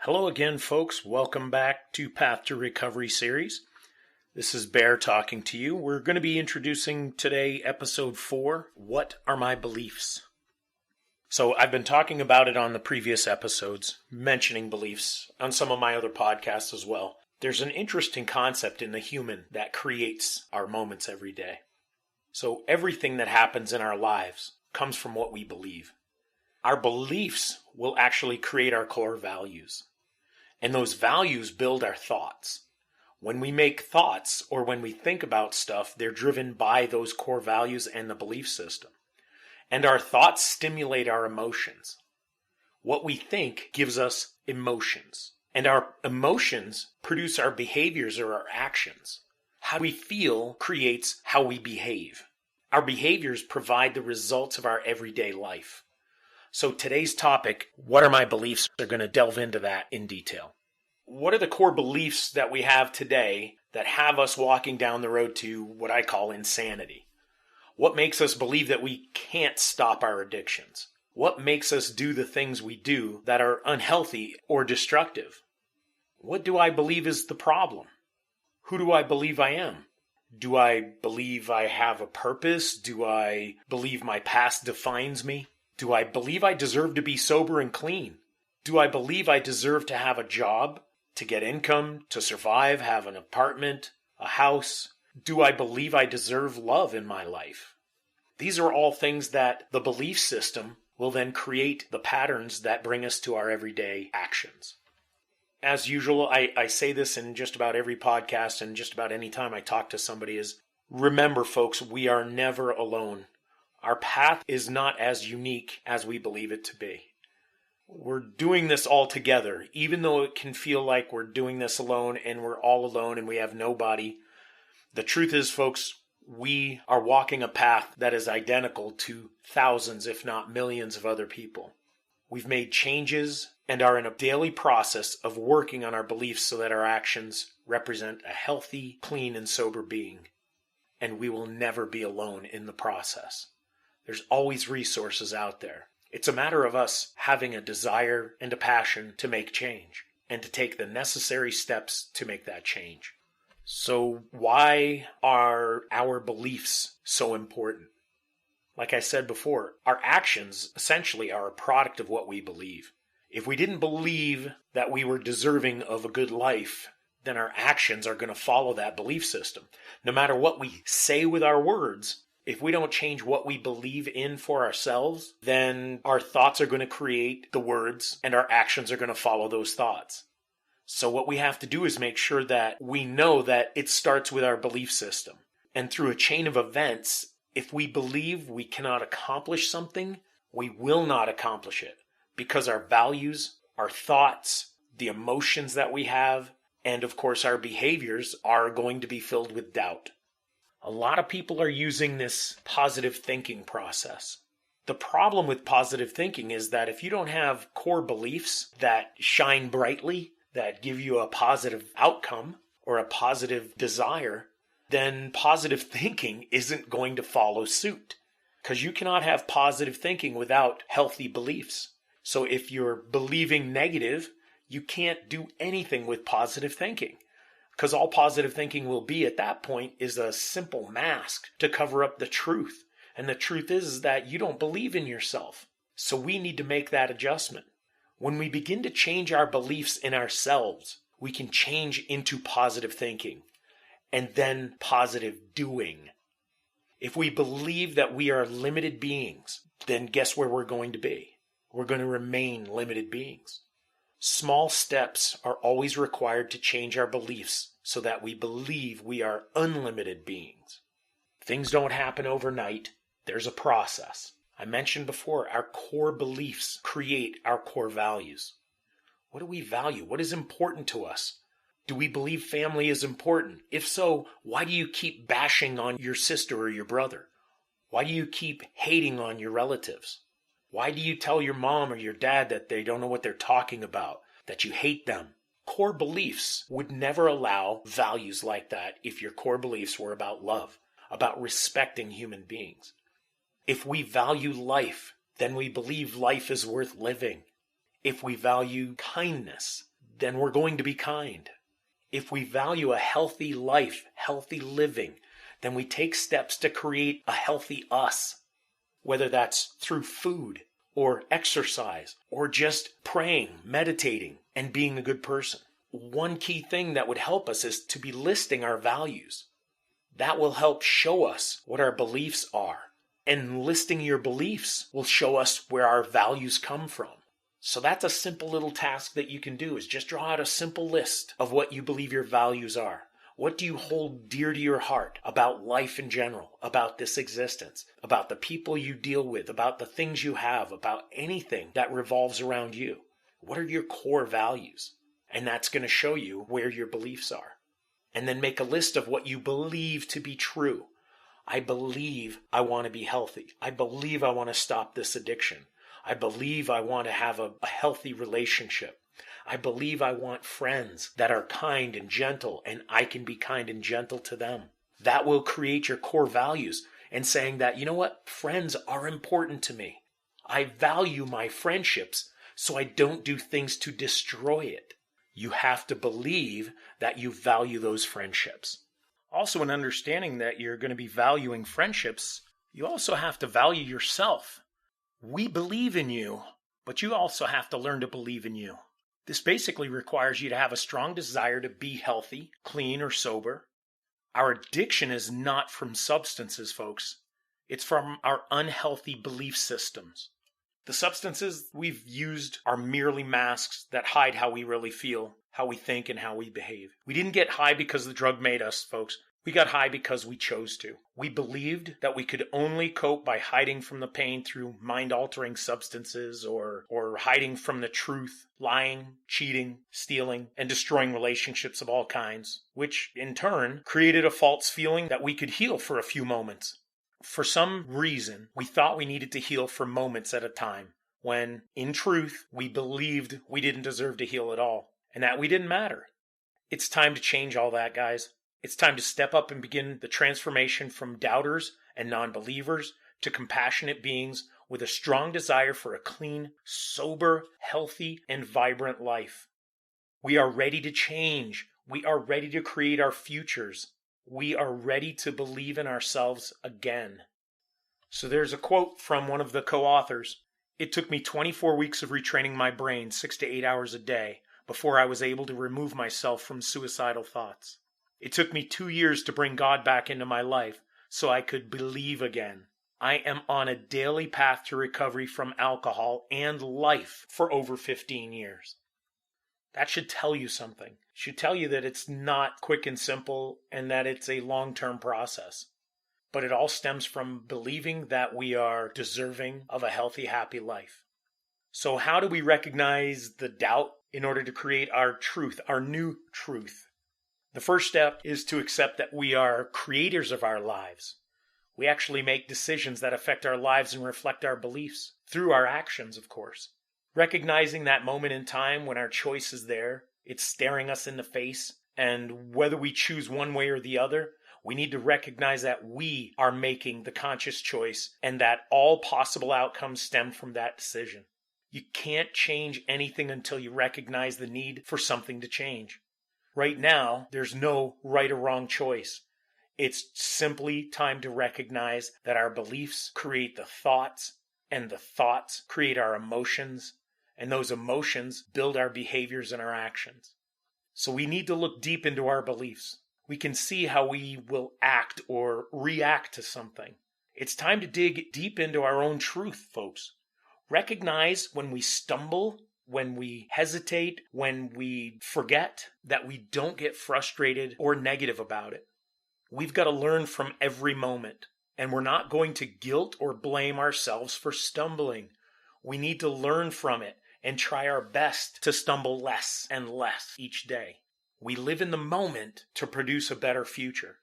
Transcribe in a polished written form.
Hello again, folks. Welcome back to Path to Recovery series. This is Bear talking to you. We're going to be introducing today episode 4, What Are My Beliefs? So I've been talking about it on the previous episodes, mentioning beliefs on some of my other podcasts as well. There's an interesting concept in the human that creates our moments every day. So everything that happens in our lives comes from what we believe. Our beliefs will actually create our core values. And those values build our thoughts. When we make thoughts or when we think about stuff, they're driven by those core values and the belief system. And our thoughts stimulate our emotions. What we think gives us emotions. And our emotions produce our behaviors or our actions. How we feel creates how we behave. Our behaviors provide the results of our everyday life. So today's topic, what are my beliefs, are going to delve into that in detail. What are the core beliefs that we have today that have us walking down the road to what I call insanity? What makes us believe that we can't stop our addictions? What makes us do the things we do that are unhealthy or destructive? What do I believe is the problem? Who do I believe I am? Do I believe I have a purpose? Do I believe my past defines me? Do I believe I deserve to be sober and clean? Do I believe I deserve to have a job, to get income, to survive, have an apartment, a house? Do I believe I deserve love in my life? These are all things that the belief system will then create the patterns that bring us to our everyday actions. As usual, I say this in just about every podcast and just about any time I talk to somebody is, remember folks, we are never alone. Our path is not as unique as we believe it to be. We're doing this all together, even though it can feel like we're doing this alone and we're all alone and we have nobody. The truth is, folks, we are walking a path that is identical to thousands, if not millions of other people. We've made changes and are in a daily process of working on our beliefs so that our actions represent a healthy, clean, and sober being. And we will never be alone in the process. There's always resources out there. It's a matter of us having a desire and a passion to make change and to take the necessary steps to make that change. So why are our beliefs so important? Like I said before, our actions essentially are a product of what we believe. If we didn't believe that we were deserving of a good life, then our actions are going to follow that belief system. No matter what we say with our words, if we don't change what we believe in for ourselves, then our thoughts are going to create the words and our actions are going to follow those thoughts. So what we have to do is make sure that we know that it starts with our belief system. And through a chain of events, if we believe we cannot accomplish something, we will not accomplish it because our values, our thoughts, the emotions that we have, and of course our behaviors are going to be filled with doubt. A lot of people are using this positive thinking process. The problem with positive thinking is that if you don't have core beliefs that shine brightly, that give you a positive outcome or a positive desire, then positive thinking isn't going to follow suit. Because you cannot have positive thinking without healthy beliefs. So if you're believing negative, you can't do anything with positive thinking. Because all positive thinking will be at that point is a simple mask to cover up the truth. And the truth is that you don't believe in yourself. So we need to make that adjustment. When we begin to change our beliefs in ourselves, we can change into positive thinking and then positive doing. If we believe that we are limited beings, then guess where we're going to be? We're going to remain limited beings. Small steps are always required to change our beliefs so that we believe we are unlimited beings. Things don't happen overnight. There's a process. I mentioned before, our core beliefs create our core values. What do we value? What is important to us? Do we believe family is important? If so, why do you keep bashing on your sister or your brother? Why do you keep hating on your relatives? Why do you tell your mom or your dad that they don't know what they're talking about, that you hate them? Core beliefs would never allow values like that if your core beliefs were about love, about respecting human beings. If we value life, then we believe life is worth living. If we value kindness, then we're going to be kind. If we value a healthy life, healthy living, then we take steps to create a healthy us, whether that's through food or exercise or just praying, meditating, and being a good person. One key thing that would help us is to be listing our values. That will help show us what our beliefs are. And listing your beliefs will show us where our values come from. So that's a simple little task that you can do, is just draw out a simple list of what you believe your values are. What do you hold dear to your heart about life in general, about this existence, about the people you deal with, about the things you have, about anything that revolves around you? What are your core values? And that's going to show you where your beliefs are. And then make a list of what you believe to be true. I believe I want to be healthy. I believe I want to stop this addiction. I believe I want to have a healthy relationship. I believe I want friends that are kind and gentle, and I can be kind and gentle to them. That will create your core values, and saying that, you know what, friends are important to me. I value my friendships, so I don't do things to destroy it. You have to believe that you value those friendships. Also, in understanding that you're going to be valuing friendships, you also have to value yourself. We believe in you, but you also have to learn to believe in you. This basically requires you to have a strong desire to be healthy, clean, or sober. Our addiction is not from substances, folks. It's from our unhealthy belief systems. The substances we've used are merely masks that hide how we really feel, how we think, and how we behave. We didn't get high because the drug made us, folks. We got high because we chose to. We believed that we could only cope by hiding from the pain through mind-altering substances or hiding from the truth, lying, cheating, stealing, and destroying relationships of all kinds, which in turn created a false feeling that we could heal for a few moments. For some reason, we thought we needed to heal for moments at a time, when, in truth, we believed we didn't deserve to heal at all, and that we didn't matter. It's time to change all that, guys. It's time to step up and begin the transformation from doubters and non-believers to compassionate beings with a strong desire for a clean, sober, healthy, and vibrant life. We are ready to change. We are ready to create our futures. We are ready to believe in ourselves again. So there's a quote from one of the co-authors. It took me 24 weeks of retraining my brain 6 to 8 hours a day before I was able to remove myself from suicidal thoughts. It took me 2 years to bring God back into my life so I could believe again. I am on a daily path to recovery from alcohol and life for over 15 years. That should tell you something. It should tell you that it's not quick and simple and that it's a long-term process. But it all stems from believing that we are deserving of a healthy, happy life. So how do we recognize the doubt in order to create our truth, our new truth? The first step is to accept that we are creators of our lives. We actually make decisions that affect our lives and reflect our beliefs, through our actions, of course. Recognizing that moment in time when our choice is there, it's staring us in the face, and whether we choose one way or the other, we need to recognize that we are making the conscious choice and that all possible outcomes stem from that decision. You can't change anything until you recognize the need for something to change. Right now, there's no right or wrong choice. It's simply time to recognize that our beliefs create the thoughts, and the thoughts create our emotions, and those emotions build our behaviors and our actions. So we need to look deep into our beliefs. We can see how we will act or react to something. It's time to dig deep into our own truth, folks. Recognize when we stumble, when we hesitate, when we forget, that we don't get frustrated or negative about it. We've got to learn from every moment, and we're not going to guilt or blame ourselves for stumbling. We need to learn from it and try our best to stumble less and less each day. We live in the moment to produce a better future.